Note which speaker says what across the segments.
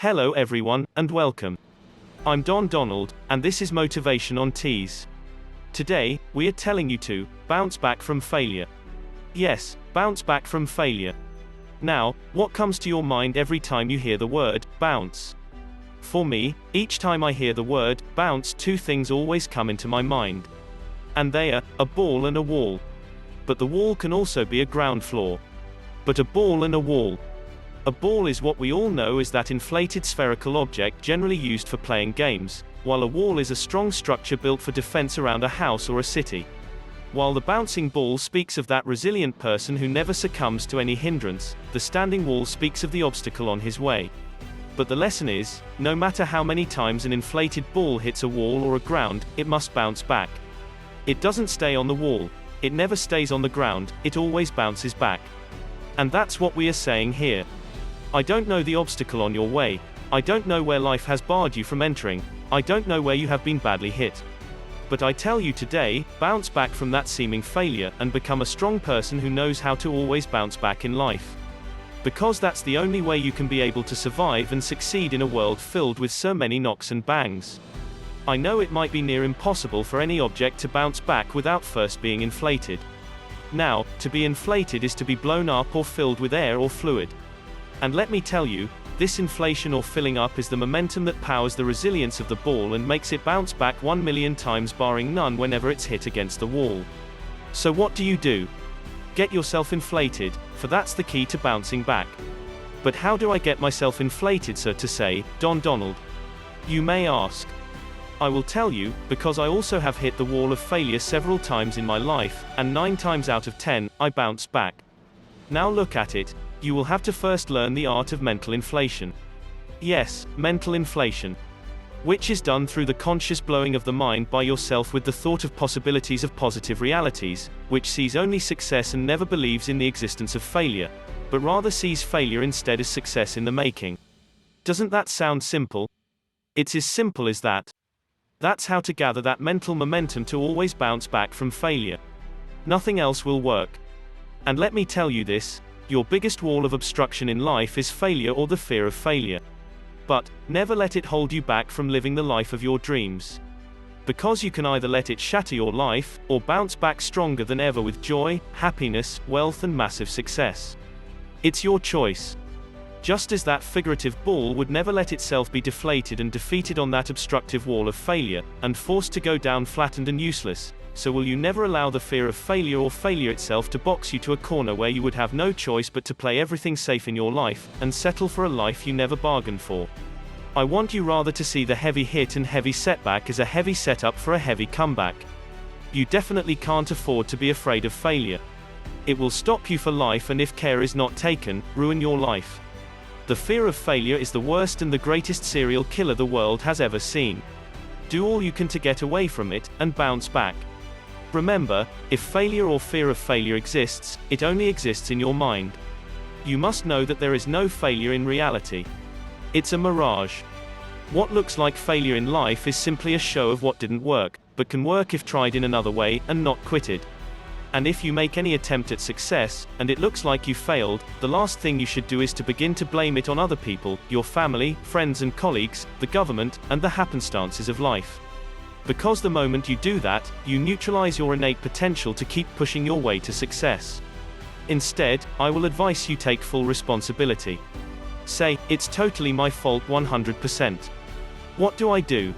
Speaker 1: Hello everyone, and welcome. I'm Don Donald, and this is Motivation on Tees. Today, we are telling you to bounce back from failure. Yes, bounce back from failure. Now, what comes to your mind every time you hear the word bounce? For me, each time I hear the word bounce, two things always come into my mind. And they are a ball and a wall. But the wall can also be a ground floor. But a ball and a wall. A ball is what we all know is that inflated spherical object generally used for playing games, while a wall is a strong structure built for defense around a house or a city. While the bouncing ball speaks of that resilient person who never succumbs to any hindrance, the standing wall speaks of the obstacle on his way. But the lesson is, no matter how many times an inflated ball hits a wall or a ground, it must bounce back. It doesn't stay on the wall. It never stays on the ground, it always bounces back. And that's what we are saying here. I don't know the obstacle on your way. I don't know where life has barred you from entering. I don't know where you have been badly hit. But I tell you today, bounce back from that seeming failure and become a strong person who knows how to always bounce back in life. Because that's the only way you can be able to survive and succeed in a world filled with so many knocks and bangs. I know it might be near impossible for any object to bounce back without first being inflated. Now, to be inflated is to be blown up or filled with air or fluid. And let me tell you, this inflation or filling up is the momentum that powers the resilience of the ball and makes it bounce back 1,000,000 times barring none whenever it's hit against the wall. So what do? Get yourself inflated, for that's the key to bouncing back. But how do I get myself inflated, so to say, Don Donald? You may ask. I will tell you, because I also have hit the wall of failure several times in my life, and 9 times out of 10, I bounced back. Now look at it. You will have to first learn the art of mental inflation. Yes, mental inflation. Which is done through the conscious blowing of the mind by yourself with the thought of possibilities of positive realities, which sees only success and never believes in the existence of failure, but rather sees failure instead as success in the making. Doesn't that sound simple? It's as simple as that. That's how to gather that mental momentum to always bounce back from failure. Nothing else will work. And let me tell you this. Your biggest wall of obstruction in life is failure or the fear of failure. But, never let it hold you back from living the life of your dreams. Because you can either let it shatter your life, or bounce back stronger than ever with joy, happiness, wealth and massive success. It's your choice. Just as that figurative ball would never let itself be deflated and defeated on that obstructive wall of failure, and forced to go down flattened and useless, so will you never allow the fear of failure or failure itself to box you to a corner where you would have no choice but to play everything safe in your life, and settle for a life you never bargained for. I want you rather to see the heavy hit and heavy setback as a heavy setup for a heavy comeback. You definitely can't afford to be afraid of failure. It will stop you for life and if care is not taken, ruin your life. The fear of failure is the worst and the greatest serial killer the world has ever seen. Do all you can to get away from it, and bounce back. Remember, if failure or fear of failure exists, it only exists in your mind. You must know that there is no failure in reality. It's a mirage. What looks like failure in life is simply a show of what didn't work, but can work if tried in another way, and not quitted. And if you make any attempt at success, and it looks like you failed, the last thing you should do is to begin to blame it on other people, your family, friends and colleagues, the government, and the happenstances of life. Because the moment you do that, you neutralize your innate potential to keep pushing your way to success. Instead, I will advise you take full responsibility. Say, it's totally my fault 100%. What do I do?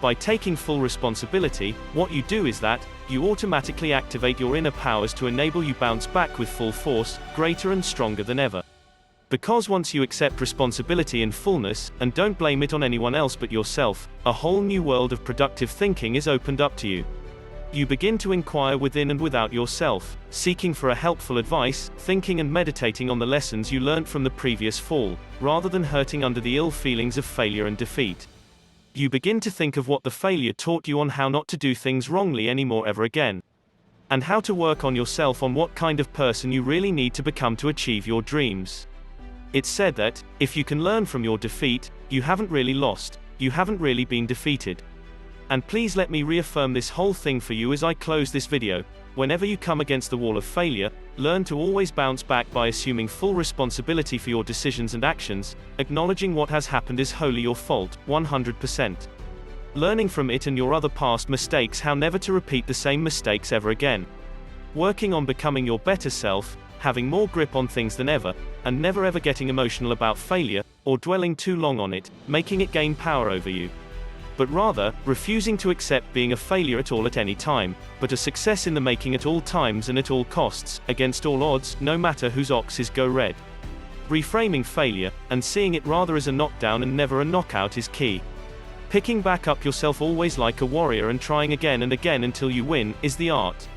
Speaker 1: By taking full responsibility, what you do is that, you automatically activate your inner powers to enable you bounce back with full force, greater and stronger than ever. Because once you accept responsibility in fullness, and don't blame it on anyone else but yourself, a whole new world of productive thinking is opened up to you. You begin to inquire within and without yourself, seeking for a helpful advice, thinking and meditating on the lessons you learned from the previous fall, rather than hurting under the ill feelings of failure and defeat. You begin to think of what the failure taught you on how not to do things wrongly anymore ever again. And how to work on yourself on what kind of person you really need to become to achieve your dreams. It's said that, if you can learn from your defeat, you haven't really lost, you haven't really been defeated. And please let me reaffirm this whole thing for you as I close this video. Whenever you come against the wall of failure, learn to always bounce back by assuming full responsibility for your decisions and actions, acknowledging what has happened is wholly your fault, 100%. Learning from it and your other past mistakes, how never to repeat the same mistakes ever again. Working on becoming your better self, having more grip on things than ever, and never ever getting emotional about failure, or dwelling too long on it, making it gain power over you. But rather, refusing to accept being a failure at all at any time, but a success in the making at all times and at all costs, against all odds, no matter whose oxes go red. Reframing failure, and seeing it rather as a knockdown and never a knockout is key. Picking back up yourself always like a warrior and trying again and again until you win, is the art.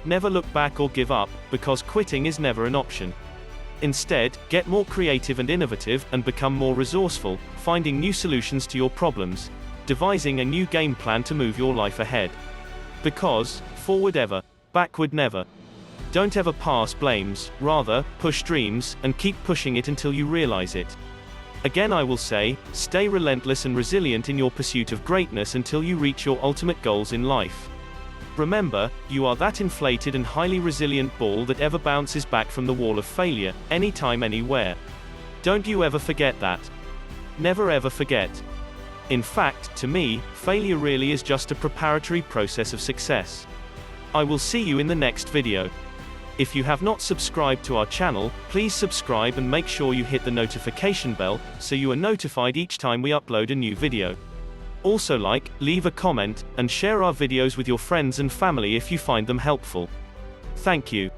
Speaker 1: Never look back or give up, because quitting is never an option. Instead, get more creative and innovative, and become more resourceful, finding new solutions to your problems, devising a new game plan to move your life ahead. Because, forward ever, backward never. Don't ever pass blames, rather, push dreams, and keep pushing it until you realize it. Again I will say, stay relentless and resilient in your pursuit of greatness until you reach your ultimate goals in life. Remember, you are that inflated and highly resilient ball that ever bounces back from the wall of failure, anytime, anywhere. Don't you ever forget that. Never ever forget. In fact, to me, failure really is just a preparatory process of success. I will see you in the next video. If you have not subscribed to our channel, please subscribe and make sure you hit the notification bell, so you are notified each time we upload a new video. Also like, leave a comment, and share our videos with your friends and family if you find them helpful. Thank you.